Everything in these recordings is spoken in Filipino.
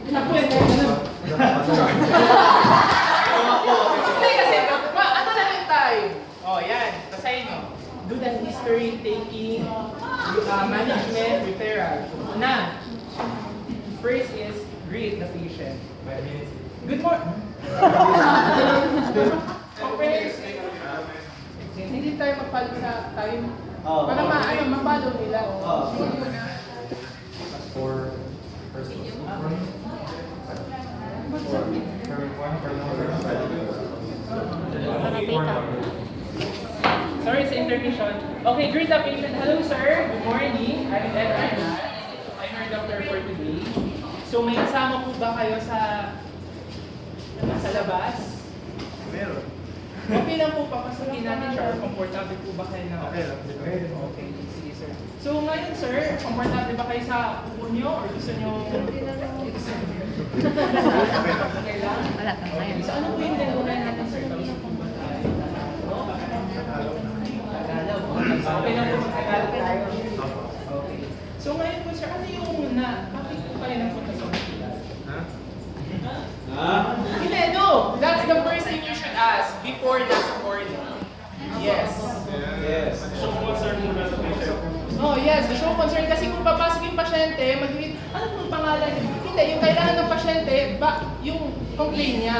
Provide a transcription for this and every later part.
Hindi kasi, ano na yung time? Oh, yan. Basahin mo. Do the history taking, management, referral. Una, first is greet the patient. Good morning. Hindi tayo mag-follow sa time. Para ma-follow nila. For persons. Sorry sa intermission. Okay, greet the patient. Hello sir, good morning. I'm Ed Arnaz. I'm your doctor for today. So may kasama po ba kayo sa labas? Meron. Okay lang po papasukin natin siya or comfortable po ba kayo na? Okay lang. Okay, sige sir. So ngayon sir, comfortable ba kayo sa upo nyo or gusto nyo? Okay lang? Wala kang ngayon. So ano po yung tinuunan natin sir? Kausap po ba tayo? Tagalog. Okay lang po mag-Tagalog tayo. Okay. So ngayon po sir, ano yung bakit po kayo napunta sa hospital? Hindi, no! That's the first thing you should ask before the support. Yes. Yes. Show concern muna sa patient. Oh, yes. The show concern. Kasi kung papasok yung pasyente, mag-read, ano pong pangalan niya? Hindi, yung kailangan ng pasyente, yung complaint niya.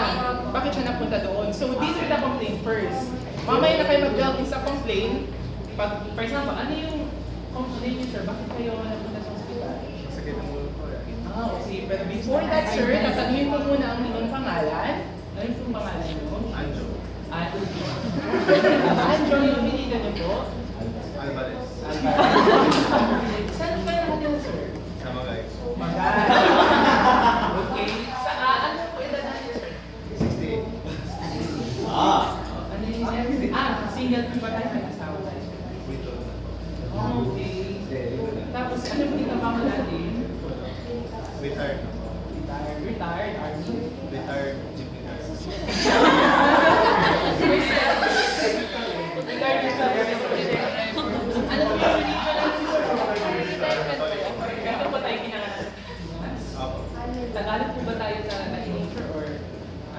Bakit siya napunta doon? So, this is the complaint first. Mamaya na kayo mag-delve in sa complaint. Pag, for example, ano yung complaint niyo, sir? Bakit kayo napunta sa hospital? Sakit ang ulo ko. Okay. Pero before that, sir, tatanungin ko muna ang inyong pangalan. Ano yung pangalan niyo? Anjo. Anjo yung pinita niyo po? Alvarez. Saan kayo nakatira, sir? Sa Magay. Magay. Okay. Ano po edad natin, sir? 68. Ano yung single po ba tayo? May asawa tayo, sir? Okay. Tapos, ano po yung trabaho natin? Retired. Retired army? Retired jeepney driver. Ano po yung religion natin, sir? Ito po tayo kinanganak sa Pilipinas? Apo. Tagalog po ba tayo sa nature or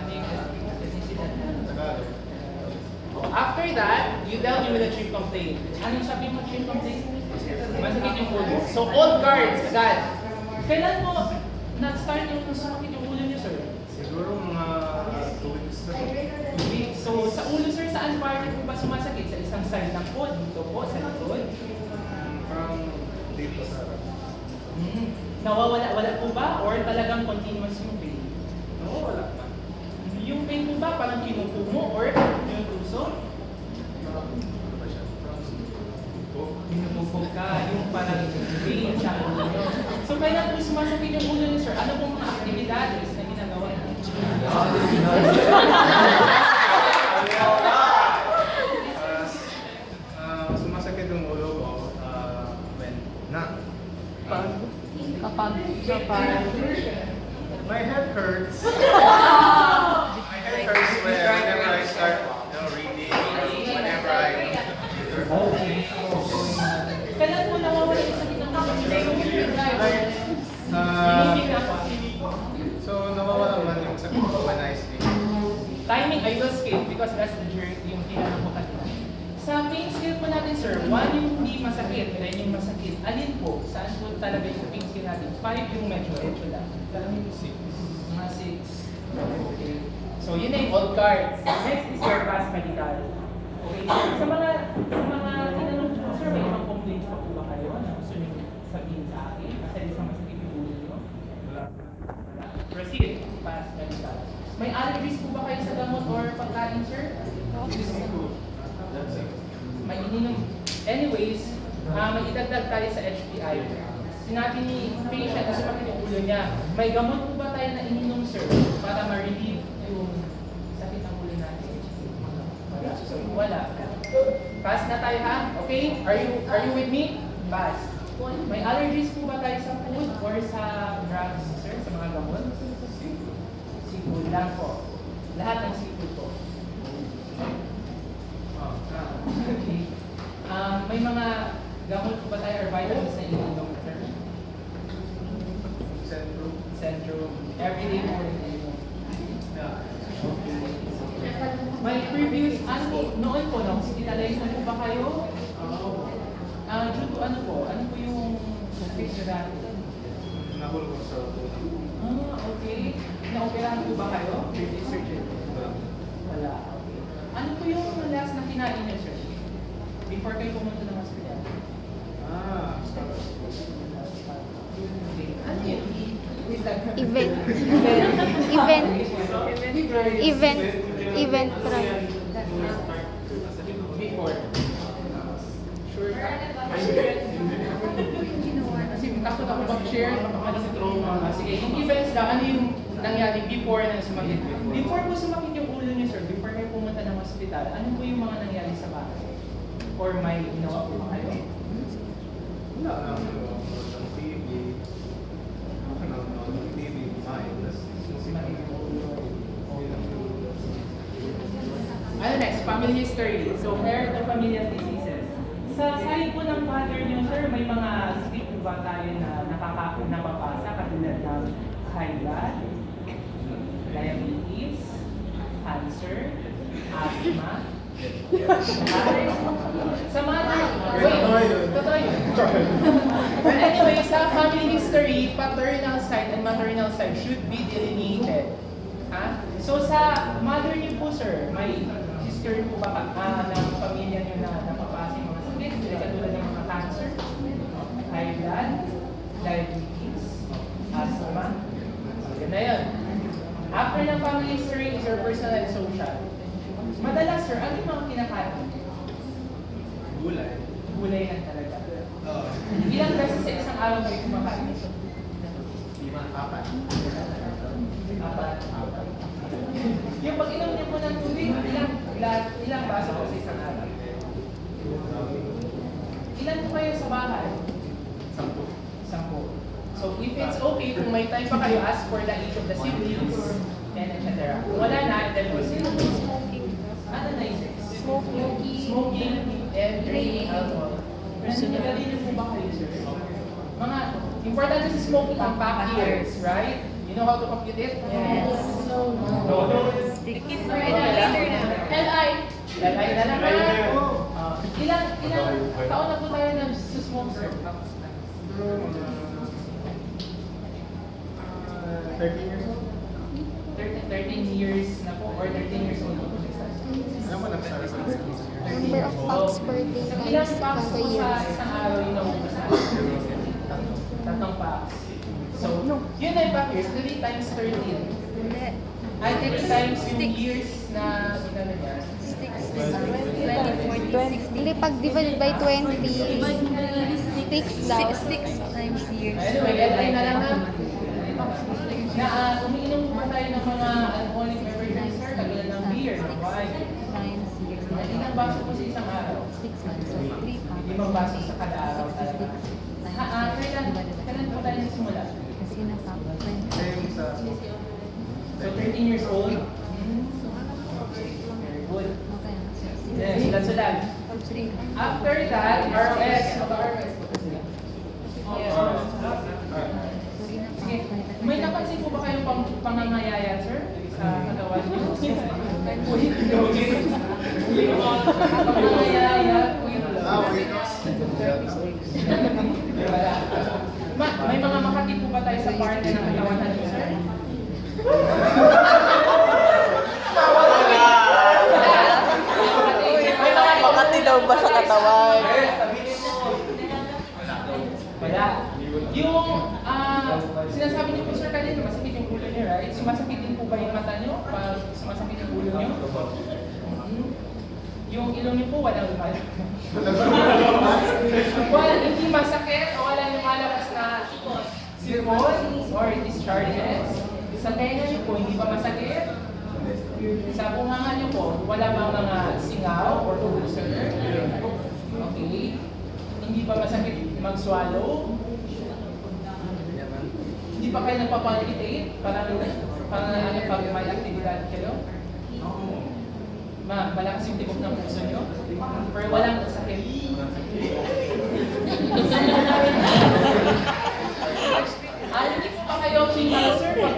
ano yung ethnicity? Tagalog. After that, you delve in with a chief complaint. Anong sabi mo chief complaint? Masakit yung ulo. So, all guards agad. Kailan mo na-start yung sumakit yung ulo niyo, sir? Siguro mga 2 weeks na. So, sa ulo, sir, saan part po ba sumasakit? Sa isang side lang po, dito po, sa likod? Parang dito sa harap. Nawawala po ba? Or talagang continuous yung pain? Wala pa. Yung pain po ba parang kinupo mo or yung puso? Ano ba siya? Pinupupog ka, yung parang pain sa ulo nyo. So, kailan po sumasakit yung ulo niyo, sir? Ano pong mga aktibidades na ginagawa niyo? Sumasakit yung ulo ko when Kapag my head hurts. My head hurts whenever I start reading or whenever I Kailan po nawawala yung sakit ng ulo? So nawawala man yung sakit ko when I sleep. Timing, I will skip because that's the journey yung tinanong ko kanina. Sa pain scale po natin, sir, 1 yung hindi masakit, 9 yung masakit. Alin po? Saan po talaga yung pain scale natin? 5 yung medyo lang. 6. Mga 6. Okay. So, yun na yung old cards. Next is your past medical. Okay, sir. Sa mga tinanong ko, sir, may ibang complaints pa po ba kayo na gusto nyo sabihin sa akin? Kasi sa masakit yung ulo nyo? Proceed. Past medical. May allergies po ba kayo sa gamot or pagkain, sir? May ininom. Anyways, may idagdag tayo sa HPI. Sinabi ni patient na sumakit yung ulo niya, may gamot po ba tayo na ininom, sir, para ma-relieve yung sakit ng ulo natin? So, wala. Pass na tayo, ha? Okay? Are you with me? Pass. May allergies po ba tayo sa food or sa drugs, sir? Sa mga gamot? Seafood lang po. Lahat ng seafood po. Okay. May mga gamot po ba tayo or vitamins na ininom, sir? Centro. Centro. Everyday morning. May previous, ano po, noon po, na-hospitalize na po ba kayo? Due to ano po? Ano po yung sakit nyo dati? Nahulog ko sa Okay. Na-operahan po ba kayo? Previous surgery? Wala. Okay. Ano po yung last na kinain niyo, sir? Before kayo pumunta ng hospital? Ano yun? Event Before. Sure ka? Kasi takot ako mag-share, baka sa trauma. Sige, yung events lang, ano yung nangyari before na sumakit? Before po sumakit yung ulo niyo, sir, before kayo pumunta ng hospital, ano po yung mga nangyari sa bahay? Or may ginawa po ba kayo? Wala lang. Ng TV. Ng TV, kumain. Ano next? Family history. So, hereditary familial diseases. Sa side po ng father niyo, sir, may mga script po ba tayo na napapasa katulad ng high blood, diabetes, cancer, asthma, sa mother, totoo yun. But anyway, sa family history, paternal side and maternal side should be delineated. So sa mother niyo po, sir, may history po ba ng pamilya niyo na napapasa yung mga sakit? Katulad ng mga cancer, high blood, diabetes, asthma. Ganda yun. After ng family history is your personal and social. Madalas, sir, ano yung mga kinakain? Gulay. Gulay lang talaga. Ilang beses sa isang araw kayo kumakain? Apat. Apat. Yung pag-inom niyo po ng tubig, ilang baso po sa isang araw? Ilan po kayo sa bahay? 10. So if it's okay, kung may time pa kayo, ask for the age of the siblings, and etc. Kung wala na, then proceed. Ano na yun? Smoking and drinking alcohol. Nagkagalino po ba kayo, sir? Mga, important sa smoking ang pack years, right? You know how to compute it? Yes. No. LI. LI na lang. Ilang taon na po tayo na smoke, sir? 13 years old? 13 years na po, or 13 years old po po siya. Ano mo nag-start sa Number of packs per day So, ilang times packs po sa years. isang araw yung nauubusan? 3 packs. So, yun na yung pack years, 3 times 13. I think times yung years na ginano niya. Hindi, pag divided by 20, 6 daw. 6 times years. Anyway, LI na lang na umiinom po ba tayo ng mga alcoholic beverages, sir? Katulad ng beer, ng wine. Times years. Ilang baso po sa isang araw? 6 months. So, 3 packs. 5 baso sa kada araw talaga. Kailan po tayo nagsimula? Kasi nasa 20. Same sa... So 13 years old? Very good. Okay. Yes, sulat-sulat. 3. After that, ROS. Mag-ROS po kasi. Sige. May napansin po ba kayong pangangayaya, sir? Sa katawan niyo? Pangangayaya, may mga makati po ba tayo sa part ng katawan natin, sir? Makati daw ba sa katawan? Wala. Yung sinasabi niyo po, sir, kanina masakit yung ulo niyo, right? Sumasakit din po ba yung mata niyo pag sumasakit yung ulo niyo? Yung ilong niyo po, walang lumalabas. Hindi masakit o walang lumalabas na sipon or discharges. Sa tenga niyo po, hindi pa masakit. Sa bunganga niyo po, wala bang mga singaw or ulcer? Okay. Hindi pa masakit mag-swallow. Hindi pa kayo nagpapalpitate? Parang ano pag may aktibidad kayo? Malakas yung tibok ng puso nyo? Pero walang sakit. Hindi po ba kayo king sir? Pag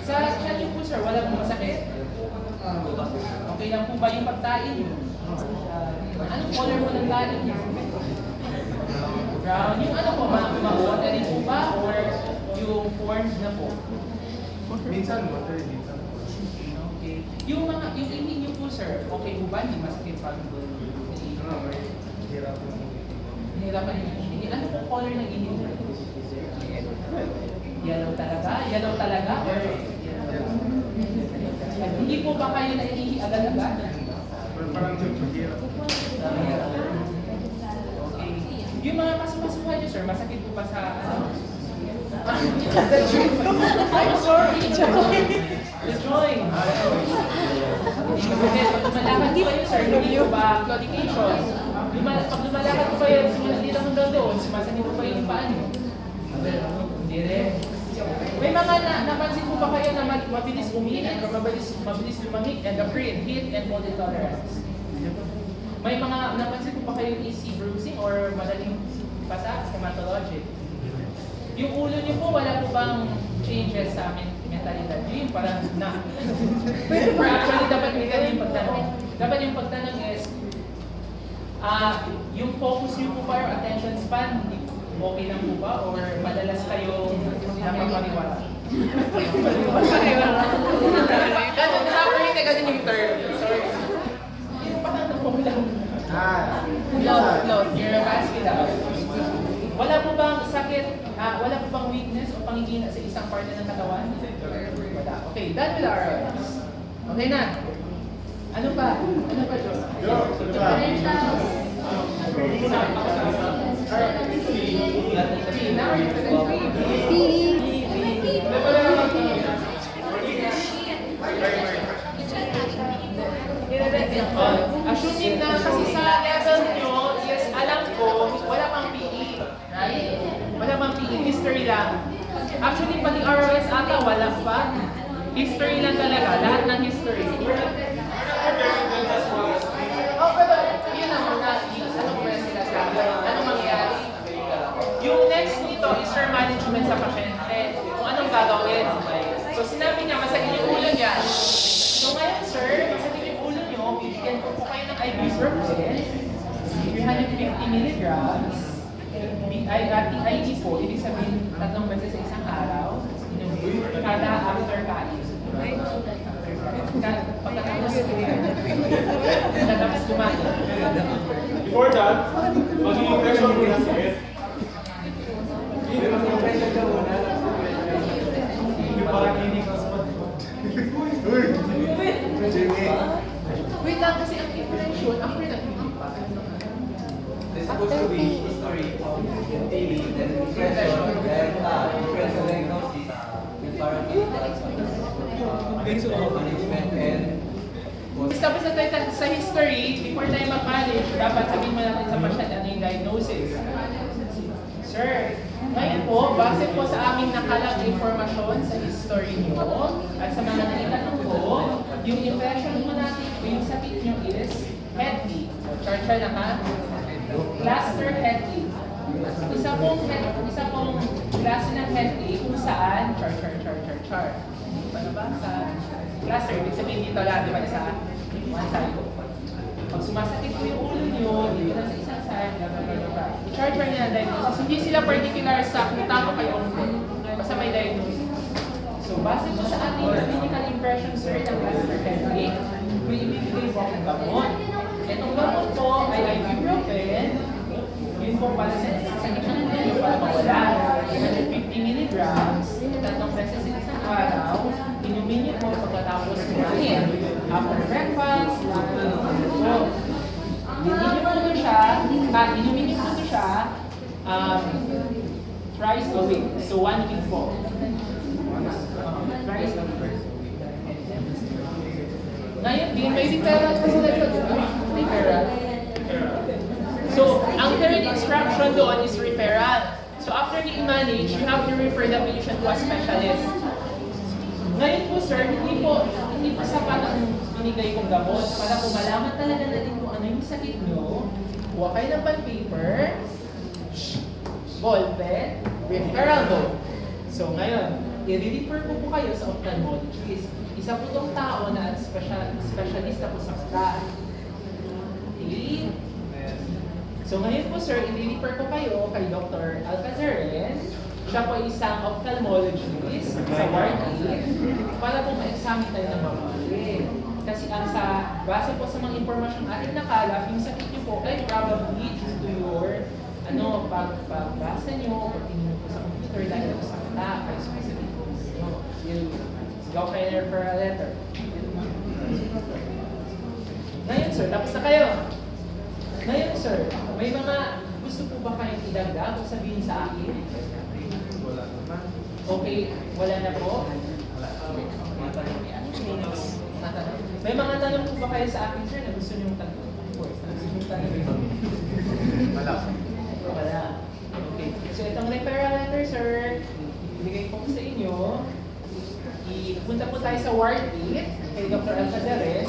Sa chat niyo po sir, wala pong masakit? Okay lang po ba yung pagtain niyo? Anong color mo ng tain niyo? Brown. Yung ano po, ma-watery po ba? Or yung formed na po? Minsan, water, minsan. Okay. Yung ihi niyo po sir, okay po ba? Hindi masakit pag Hirap mo. nahirapan yung ihi. Ano po color ng ihi niyo? Yellow talaga? Yellow talaga? Or hindi po ba kayo naiihi agad-agad? Parang hirap. Okay. Yung mga kasumasuhan niyo, sir, masakit po ba sa ano? I'm sorry. The joint. Okay, pag lumalakad po kayo, sir, hindi po ba claudication? Pag lumalakad po kayo, dito hanggang doon, sumasakit po ba yung paa niyo? Hindi rin. May mga napansin po ba kayo na mabilis umiinit o mabilis lumamig and afraid, heat and cold intolerance? May mga napansin po ba kayo easy bruising or madaling basa, hematologic? Yung ulo niyo po, wala po bang changes sa mentalidad niyo? Yung parang na. Or actually, dapat may ganun yung pagtanong. Dapat yung pagtanong is, yung focus niyo po ba or attention span, okay lang po ba? Or madalas kayong napapariwala? Ganun, sorry, ganun yung term. Sorry. Yung patang po lang. Load. Neurovascular. Wala po bang sakit, wala po bang weakness o pangingina sa isang parte ng katawan? Wala. Okay, done with our eyes. Okay na. Ano pa? Ano pa, Diyos? Assuming na kasi sa level nyo, yes, alam ko, wala pang PE. Right? Wala pang PE, history lang. Actually, pati ROS ata, wala pa. History lang talaga, lahat ng history. Oh, pero yun ang mga, ano ko yan sila sa ano mangyayari? Yung next nito is your management sa pasyente. Kung anong gagawin. So sinabi niya, masakit yung ulo niya. So ngayon sir, masakit yung ulo niyo, bibigyan ko po kayo ng ibuprofen. 350 milligrams. ID po, ibig sabihin 3 beses sa isang araw. Kada after kain. Pagkatapos kumain. Before that, magiging pressure mo na sakit. Yung parang hindi ka sa Wait lang kasi ang impression, after nag-hindi pa. There's supposed to be history of daily, then impression, then differential diagnosis, with management and Tapos na tayo sa history, before tayo mag-manage, dapat sabihin mo natin sa patient ano yung diagnosis. Sir, ngayon po, base po sa aming nakalang informasyon sa history niyo at sa mga naitanong ko, yung impression mo natin, yung sakit niyo is head leak. Char-char na ha? Cluster head leak. Isa pong klase ng head leak kung saan char. Hindi pa nabasa. Cluster, ibig sabihin dito lang, di ba, sa one side. Pag sumasakit po yung ulo nyo, dito lang sa isang side, i-char-char niya ang diagnosis. Hindi sila particular sa kung tama kayo o hindi. Basta may diagnosis. So, base po sa ating clinical impression, sir, ng cluster head leak, may ibibigay po akong gamot. Itong gamot po ay ibuprofen. Yun po pala sa isang ulo para mawala. 150 milligrams, 3 beses sa isang araw, inumin niyo po pagkatapos kumain. After breakfast, inumin niyo po siya thrice a week. So 1 week po. Thrice a week. Ngayon din, may referral pa sila dito. Referral. So, ang third instruction doon is referral. So after you manage, you have to refer the patient to a specialist. Ngayon po sir, hindi po sapat ang binigay kong gamot para kung malaman talaga natin kung ano yung sakit nyo, kuha kayo ng pen paper, ballpen, referral book. So ngayon, i-refer ko po kayo sa ophthalmologist. Isa po tong tao na specialista po sa mata. Okay? So ngayon po sir, i-refer ko kayo kay Dr. Alcazaren. Siya po ay isang ophthalmologist sa Ward 8 para po ma-examine tayo ng mabuti. Kasi ang sa base po sa mga impormasyong ating nakalap, yung sakit niyo po ay probably due to your pagbasa niyo, pagtingin niyo po sa computer dahil po sa mata, kaya specific po yung go kayo na refer a letter. Ngayon sir, tapos na kayo. Ngayon sir, may mga gusto po ba kayong idagdag o sabihin sa akin? Wala naman. Okay, wala na po? May mga tanong po ba kayo sa akin sir na gusto niyong tanong? Wala. Wala. Okay. So itong referral letter sir, ibigay ko sa inyo. Ipunta po tayo sa Ward 8 kay Dr. Alcazaren.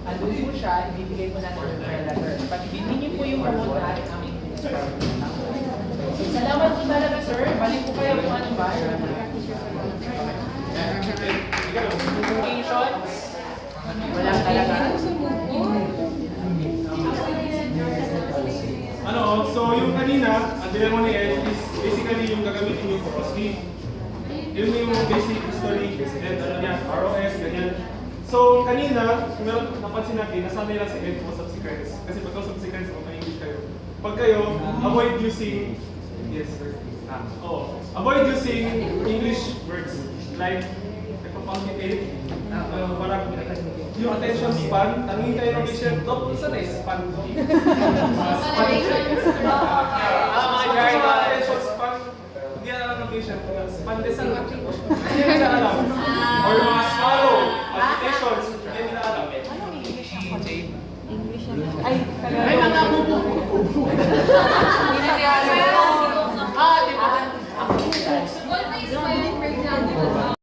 Andun po siya, ibibigay po natin yung referral letter. Pag-ibigay niyo po yung gamot na ating aming sir. So, salamat po talaga sir. Balik po kayo kung ano ba. Communications. Walang talaga. So yung kanina, ang dinero mo ni Ed is basically yung gagamitin yung for OSCE. Yun yung basic history and ano yan, ROS, ganyan. So kanina, meron napansin natin, nasanay lang si Ed po subsequence. Kasi pag subsequence, English kayo. Pag kayo, avoid using, avoid using English words. Like, nagpapangkit parang yung attention span, tanongin kayo ng patient, Dok, saan na span ko? Attention span, hindi alam ng patient, span desal lang. Hindi nila alam. Or mga swallow, agitations, hindi nila alam. English. Ay, Ay, mga bubu.